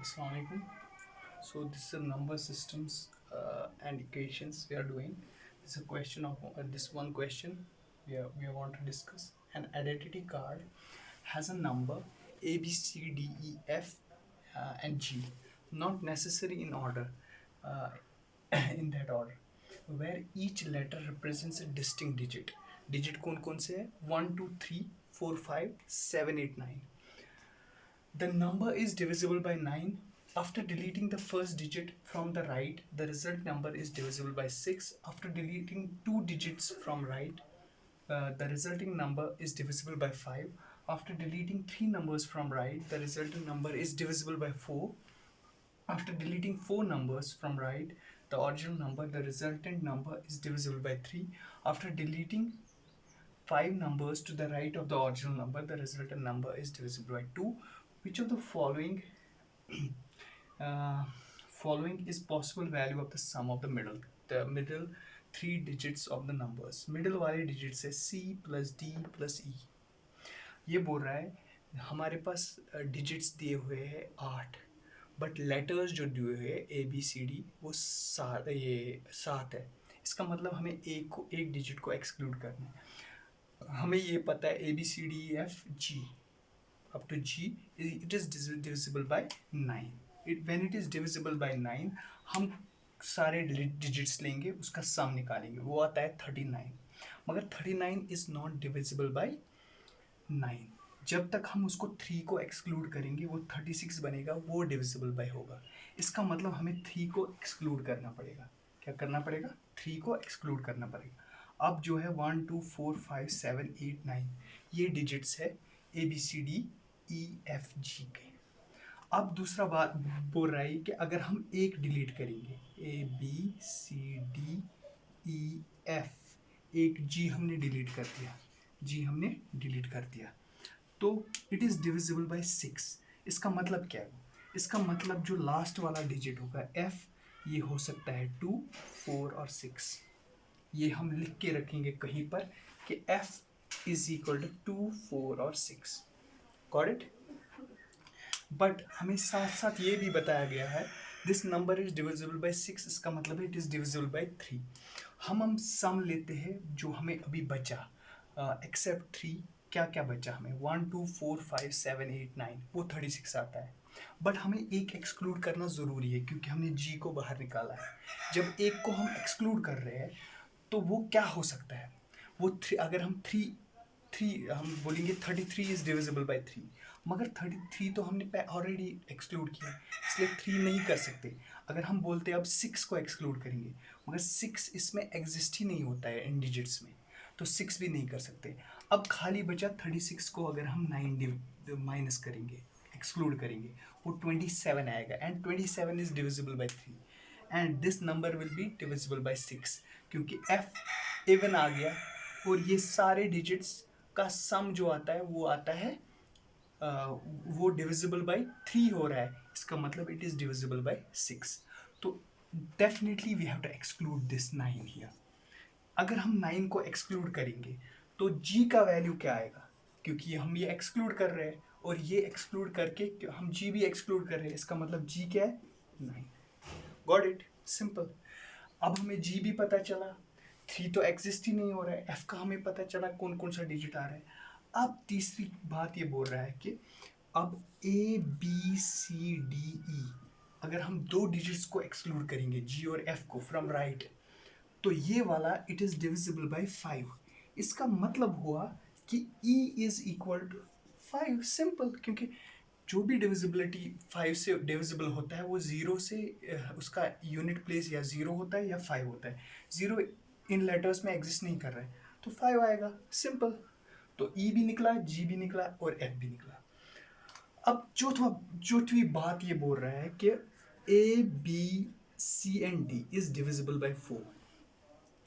Assalamualaikum. So this is a number systems and equations we are doing. This is a question of this one question we want to discuss. An identity card has a number A B C D E F and G, not necessary in order, uh, in that order, where each letter represents a distinct digit. Digit कौन कौन से है? 1 2 3 4 5 7 8 9. The number is divisible by 9. After deleting the first digit from the right, the result number is divisible by 6. After deleting two digits from right, the resulting number is divisible by 5. After deleting three numbers from right, the resulting number is divisible by 4. After deleting four numbers from right, the original number, the resultant number is divisible by 3. After deleting five numbers to the right of the original number, the resultant number is divisible by 2. Which of the uh, following is possible value of the sum of the middle three digits of the numbers? Middle वाले digits है C plus D plus E. ये बोल रहा है हमारे पास digits दिए हुए हैं 8, बट लेटर्स जो दिए हुए हैं A B C D वो सात है. इसका मतलब हमें एक डिजिट को एक्सक्लूड करना है. हमें ये पता है A B C D E F G up to G, it is divisible by 9. When it is divisible by 9, हम सारे डिजिट्स लेंगे, उसका सम निकालेंगे, वो आता है 39. मगर 39 इज नॉट डिविजिबल बाय 9. जब तक हम उसको 3 को एक्सक्लूड करेंगे वो 36 बनेगा, वो डिविजिबल बाय होगा. इसका मतलब हमें 3 को एक्सक्लूड करना पड़ेगा. क्या करना पड़ेगा? 3 को एक्सक्लूड करना पड़ेगा. अब जो है 1 2 4 5 7 8 9 ये डिजिट्स है A B C D E F G K. अब दूसरा बात बोल रहा है कि अगर हम एक डिलीट करेंगे A B C D E F, एक जी हमने डिलीट कर दिया, तो इट इज़ डिविजिबल बाय 6. इसका मतलब क्या है? इसका मतलब जो लास्ट वाला डिजिट होगा एफ, ये हो सकता है 2 4 और 6. ये हम लिख के रखेंगे कहीं पर कि f इज इक्वल टू 2 4 और 6. Got it? बट हमें साथ साथ ये भी बताया गया है this number is divisible by 6. इसका मतलब है इट इज डिविजिबल बाय 3. हम सम लेते हैं जो हमें अभी बचा, एक्सेप्ट 3. क्या क्या बचा हमें? 1 2 4 5 7 8 9, वो 36 आता है. बट हमें एक एक्सक्लूड करना ज़रूरी है क्योंकि हमने जी को बाहर निकाला है. जब एक को हम एक्सक्लूड कर रहे हैं तो वो क्या हो सकता है? वो अगर हम हम बोलेंगे 33 इज डिविजिबल बाय 3, मगर 33 तो हमने ऑलरेडी एक्सक्लूड किया, इसलिए 3 नहीं कर सकते. अगर हम बोलते हैं अब 6 को एक्सक्लूड करेंगे, मगर 6 इसमें एग्जिस्ट ही नहीं होता है इन डिजिट्स में, तो 6 भी नहीं कर सकते. अब खाली बचा 36 को अगर हम 9 माइनस करेंगे, एक्सक्लूड करेंगे, वो 27 आएगा. And 27 is divisible bye 3 and this number will be divisible by 6 क्योंकि f इवन आ गया और ये सारे डिजिट्स का सम जो आता है वो आता है वो डिविजिबल बाय 3 हो रहा है. इसका मतलब इट इज डिविजिबल बाय 6. तो definitely we have to exclude this 9 here. अगर हम 9 को एक्सक्लूड करेंगे तो g का वैल्यू क्या आएगा? क्योंकि हम ये एक्सक्लूड कर रहे हैं और ये एक्सक्लूड करके हम g भी एक्सक्लूड कर रहे हैं, इसका मतलब g क्या है? 9. Got it? सिंपल. अब हमें g भी पता चला, 3 तो एग्जिस्ट ही नहीं हो रहा है, f का हमें पता चला कौन कौन सा डिजिट आ रहा है. अब तीसरी बात ये बोल रहा है कि अब a b c d e, अगर हम दो डिजिट्स को एक्सक्लूड करेंगे g और f को फ्रॉम राइट, तो ये वाला इट इज डिविजिबल बाय 5. इसका मतलब हुआ कि e is equal to 5. Simple. क्योंकि जो भी डिविजिबिलिटी 5 से डिविजिबल होता है वो 0 से उसका यूनिट प्लेस या 0 होता है या 5 होता है. 0 इन लेटर्स में एग्जिस्ट नहीं कर रहा है तो 5 आएगा. सिंपल. तो E भी निकला, G भी निकला और F भी निकला. अब चौथी बात ये बोल रहा है कि A, B, C and D is divisible bye 4.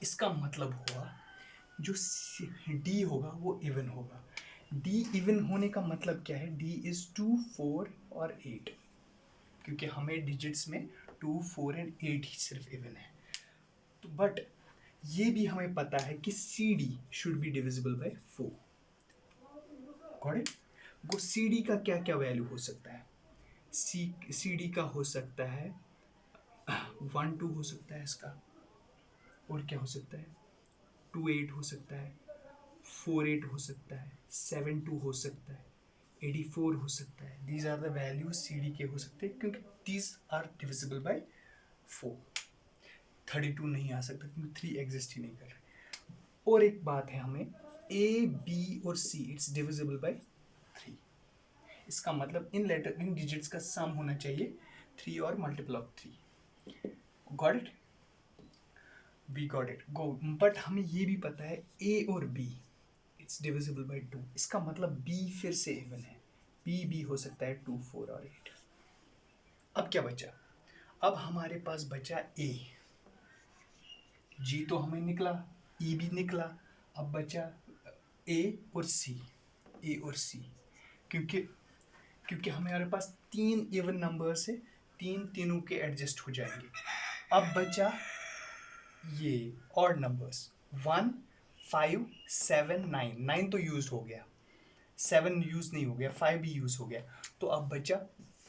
इसका मतलब हुआ जो D होगा वो इवन होगा. D इवन होने का मतलब क्या है? D इज 2 4 और 8, क्योंकि हमें डिजिट्स में 2 4 एंड 8 ही सिर्फ इवन है. तो बट ये भी हमें पता है कि CD should be divisible by 4. Got it? वो CD का क्या क्या वैल्यू हो सकता है? सी डी का हो सकता है 1 2 हो सकता है इसका, और क्या हो सकता है 2 8 हो सकता है, 4 8 हो सकता है, 7 2 हो सकता है, 84 हो सकता है। These are the values C D के हो सकते हैं क्योंकि दीज आर डिविजिबल बाय 4। 32 नहीं आ सकता क्योंकि 3 एग्जिस्ट ही नहीं कर रहे। और एक बात है, हमें ए बी और सी इट्स डिविजिबल बाय 3। इसका मतलब इन डिजिट्स का सम होना चाहिए 3 और multiple of 3। Got it? We got it, go. But हमें ये भी पता है ए और बी इट्स डिविजिबल बाय 2। इसका मतलब बी फिर से इवन है, बी हो सकता है 2 4 और 8। अब क्या बचा? अब हमारे पास बचा ए, जी तो हमें निकला, ई भी निकला, अब बचा ए और सी, ए और सी। क्योंकि क्योंकि हमारे पास 3 इवन नंबर्स है, तीनों के एडजस्ट हो जाएंगे। अब बचा ये ऑड नंबर्स 1 5 7 9। 9 तो यूज हो गया, 7 यूज नहीं हो गया, 5 भी यूज हो गया। तो अब बचा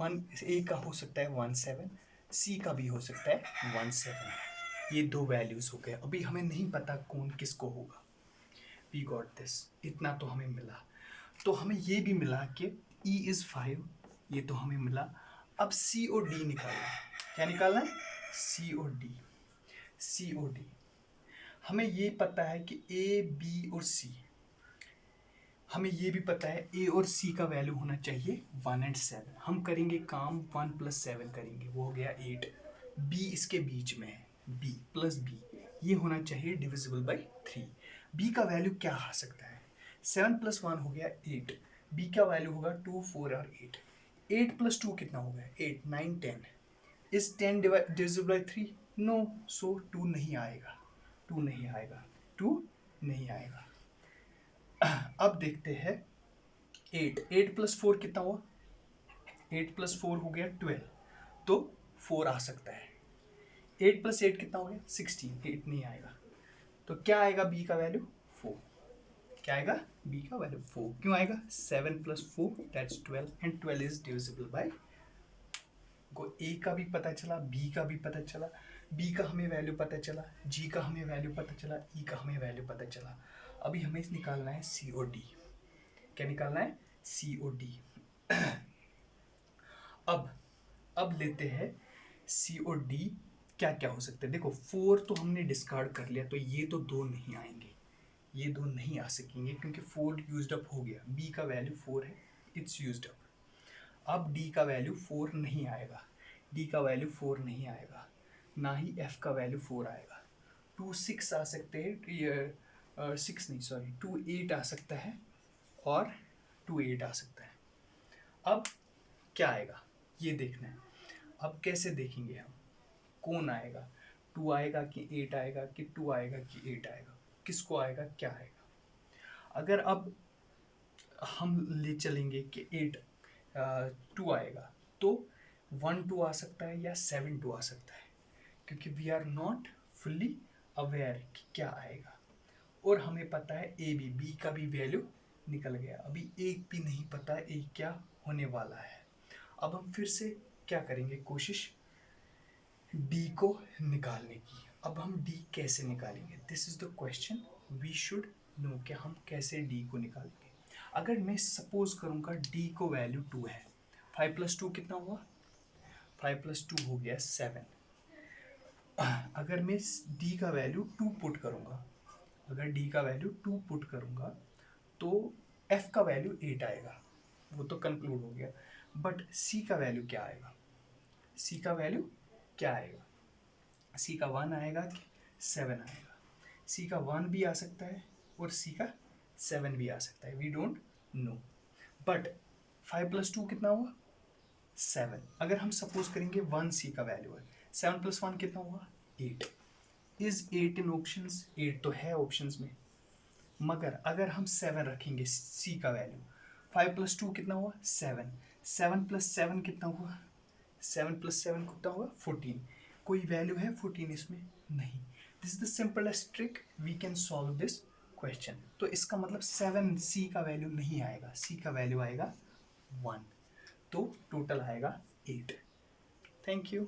1, ए का हो सकता है 1 7, सी का भी हो सकता है 1 7। ये दो वैल्यूज हो गए। अभी हमें नहीं पता कौन किसको होगा। वी गॉट दिस, इतना तो हमें मिला। तो हमें ये भी मिला कि ई इज 5, ये तो हमें मिला। अब सी और डी निकालना है। क्या निकालना है? सी और डी। सी और डी हमें ये पता है कि ए बी और सी, हमें ये भी पता है ए और सी का वैल्यू होना चाहिए 1 और 7। हम करेंगे काम 1 + 7 करेंगे, वो हो गया 8। बी इसके बीच में है, बी प्लस बी, ये होना चाहिए डिविजिबल बाय 3। बी का वैल्यू क्या आ सकता है? 7 + 1 हो गया 8, बी का वैल्यू होगा 2 4 और 8। 8 + 2 कितना हो गया? 8 9 10। Is 10 divisible by 3? नो, सो 2 नहीं आएगा, 2 नहीं आएगा, 2 नहीं आएगा। अब देखते हैं 8 + 4 कितना हुआ? 8 + 4 हो गया 12, तो 4 आ सकता है। 8 + 8 कितना हो गया? 16। 8 नहीं आएगा, तो क्या आएगा बी का वैल्यू? 4। क्या आएगा? बी का वैल्यू 4। क्यों आएगा? 7 + 4 that's 12 and 12 is divisible by. A का भी पता चला, बी का भी पता चला, बी का हमें वैल्यू पता चला, जी का हमें वैल्यू पता चला, ई का हमें वैल्यू पता चला। अभी हमें निकालना है सी और डी। क्या निकालना है? सी और डी। अब लेते हैं सी और डी क्या क्या हो सकते हैं। देखो 4 तो हमने डिस्कार्ड कर लिया, तो ये तो 2 नहीं आएंगे, ये 2 नहीं आ सकेंगे क्योंकि 4 यूज्ड अप हो गया। बी का वैल्यू 4 है, इट्स यूज्ड अप। अब डी का वैल्यू 4 नहीं आएगा, डी का वैल्यू 4 नहीं आएगा, ना ही एफ का वैल्यू 4 आएगा। 2 6 आ सकते हैं, 6 नहीं सॉरी 2 8 आ सकता है, और 2 8 आ सकता है। अब क्या आएगा ये देखना है। अब कैसे देखेंगे हम कौन आएगा? 2 आएगा कि 8 आएगा, कि 2 आएगा कि 8 आएगा, किसको आएगा, क्या आएगा? अगर अब हम ले चलेंगे कि 2 आएगा, तो 1 2 आ सकता है या 7 2 आ सकता है, क्योंकि we are not fully aware कि क्या आएगा। और हमें पता है ए बी का भी वैल्यू निकल गया। अभी एक भी नहीं पता है ए क्या होने वाला है। अब हम फिर से क्या करेंगे? कोशिश डी को निकालने की। अब हम डी कैसे निकालेंगे? This is the question we should know कि हम कैसे डी को निकालेंगे। अगर मैं सपोज करूंगा डी को वैल्यू 2 है, 5 + 2 कितना हुआ? 5 + 2 हो गया 7। अगर मैं डी का वैल्यू 2 पुट करूंगा, अगर डी का वैल्यू 2 पुट करूंगा, तो एफ का वैल्यू 8 आएगा, वो तो कंक्लूड हो गया। बट सी का वैल्यू क्या आएगा? सी का वैल्यू क्या आएगा? सी का 1 आएगा कि 7 आएगा? सी का 1 भी आ सकता है और सी का 7 भी आ सकता है, वी डोंट नो। बट 5 + 2 कितना हुआ? 7। अगर हम सपोज करेंगे 1 सी का वैल्यू है, 7 + 1 कितना हुआ? 8। Is 8 in options? 8 तो है ऑप्शंस में, मगर अगर हम 7 रखेंगे सी का वैल्यू, 5 + 2 कितना हुआ? 7। 7 + 7 कितना हुआ? 7 + 7 कितना हुआ? 14। कोई वैल्यू है 14 इसमें? नहीं। This is the simplest trick, we can solve this question. तो इसका मतलब 7 सी का वैल्यू नहीं आएगा, सी का वैल्यू आएगा 1। तो टोटल आएगा 8। Thank you.